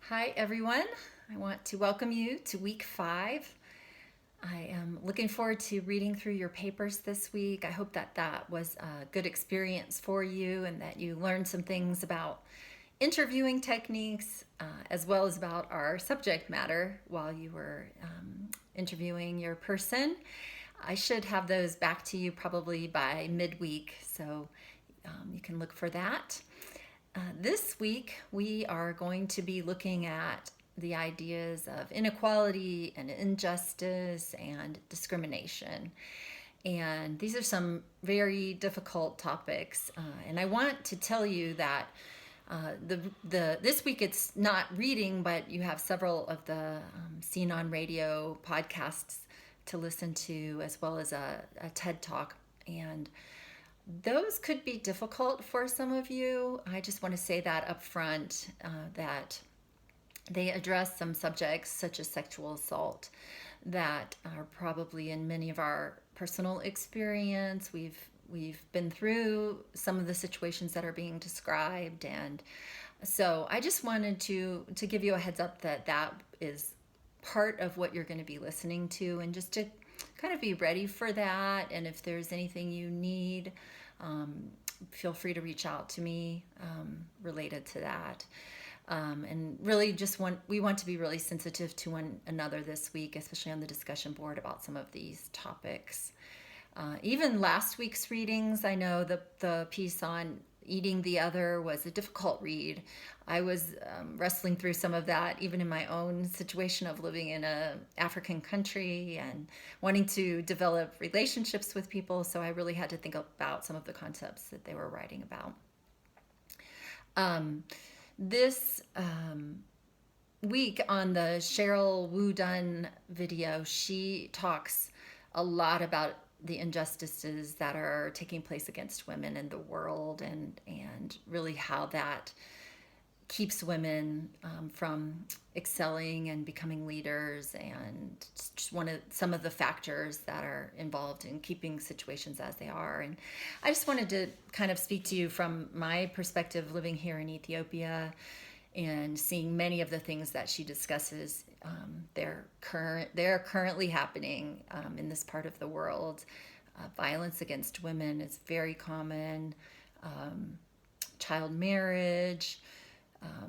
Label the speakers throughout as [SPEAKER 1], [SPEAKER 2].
[SPEAKER 1] Hi, everyone. I want to welcome you to week 5. I am looking forward to reading through your papers this week. I hope that was a good experience for you and that you learned some things about interviewing techniques as well as about our subject matter while you were interviewing your person. I should have those back to you probably by midweek, so you can look for that. This week, we are going to be looking at the ideas of inequality and injustice and discrimination. And these are some very difficult topics. And I want to tell you that this week it's not reading, but you have several of the Seen on Radio podcasts to listen to, as well as a TED Talk. And those could be difficult for some of you. I just want to say that up front, that they address some subjects such as sexual assault that are probably in many of our personal experience. We've been through some of the situations that are being described, and so I just wanted to give you a heads up that is part of what you're going to be listening to, and just to kind of be ready for that. And if there's anything you need, feel free to reach out to me related to that. And really we want to be really sensitive to one another this week, especially on the discussion board about some of these topics. Even last week's readings, I know the piece on eating the other was a difficult read. I was wrestling through some of that, even in my own situation of living in an African country and wanting to develop relationships with people. So I really had to think about some of the concepts that they were writing about. This week on the Cheryl Wu Dunn video, she talks a lot about the injustices that are taking place against women in the world, and really how that keeps women from excelling and becoming leaders, and just some of the factors that are involved in keeping situations as they are. And I just wanted to kind of speak to you from my perspective living here in Ethiopia and seeing many of the things that she discusses. They're currently happening in this part of the world. Violence against women is very common. Child marriage,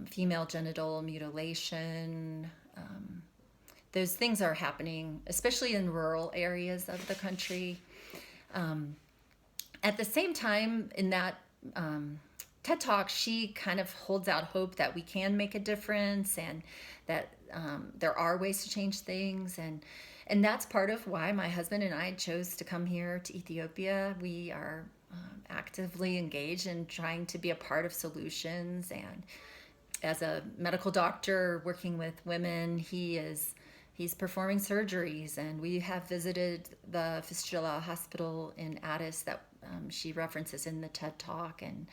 [SPEAKER 1] female genital mutilation. Those things are happening, especially in rural areas of the country. At the same time, in that TED Talk, she kind of holds out hope that we can make a difference, and that there are ways to change things. And that's part of why my husband and I chose to come here to Ethiopia. We are actively engaged in trying to be a part of solutions. And as a medical doctor working with women, he's performing surgeries, and we have visited the Fistula Hospital in Addis that she references in the TED Talk, and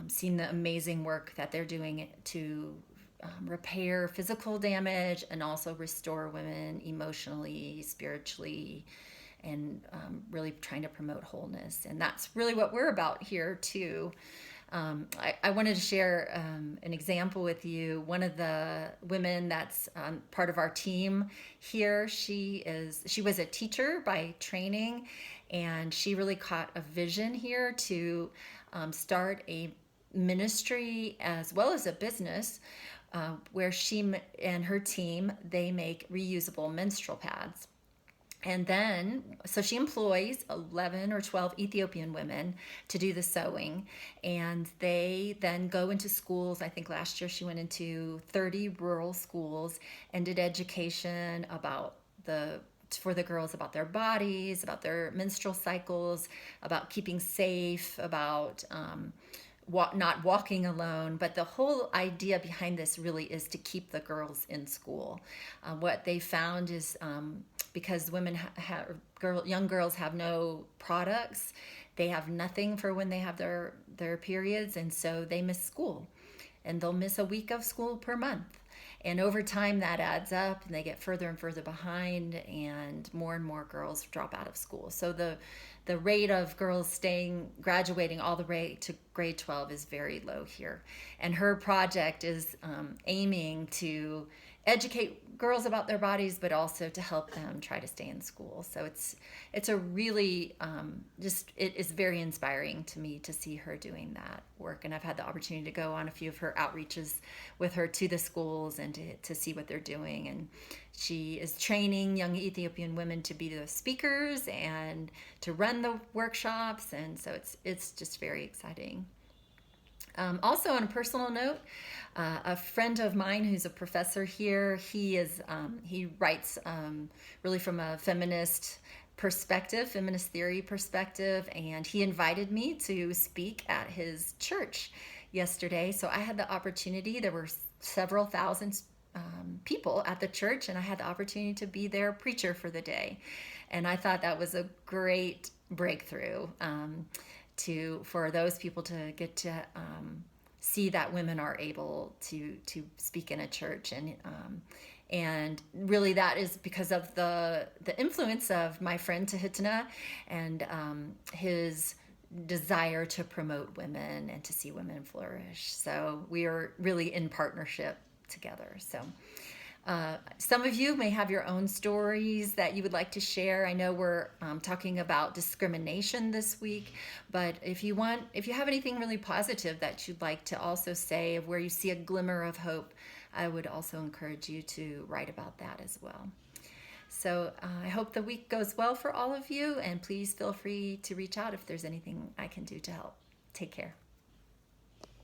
[SPEAKER 1] seen the amazing work that they're doing to repair physical damage and also restore women emotionally, spiritually, and really trying to promote wholeness. And that's really what we're about here too. I wanted to share an example with you. One of the women that's part of our team here, she was a teacher by training, and she really caught a vision here to start a ministry as well as a business where she and her team, they make reusable menstrual pads. And then, so she employs 11 or 12 Ethiopian women to do the sewing. And they then go into schools. I think last year she went into 30 rural schools and did education for the girls about their bodies, about their menstrual cycles, about keeping safe, about not walking alone. But the whole idea behind this really is to keep the girls in school. What they found is because young girls have no products, they have nothing for when they have their periods, and so they miss school, and they'll miss a week of school per month. And over time that adds up, and they get further and further behind, and more girls drop out of school. So the the rate of girls graduating all the way to grade 12 is very low here. And her project is aiming to educate girls about their bodies, but also to help them try to stay in school. So it's a really it is very inspiring to me to see her doing that work. And I've had the opportunity to go on a few of her outreaches with her to the schools and to see what they're doing. And she is training young Ethiopian women to be the speakers and to run the workshops. And so it's just very exciting. Also, on a personal note, a friend of mine who's a professor here, he writes really from a feminist perspective, feminist theory perspective, and he invited me to speak at his church yesterday. So I had the opportunity. There were several thousand people at the church, and I had the opportunity to be their preacher for the day, and I thought that was a great breakthrough. For those people to get to see that women are able to speak in a church, and really that is because of the influence of my friend Tahitana and his desire to promote women and to see women flourish. So we are really in partnership together. So some of you may have your own stories that you would like to share. I know we're talking about discrimination this week, but if you have anything really positive that you'd like to also say of where you see a glimmer of hope, I would also encourage you to write about that as well. So I hope the week goes well for all of you, and please feel free to reach out if there's anything I can do to help. Take care.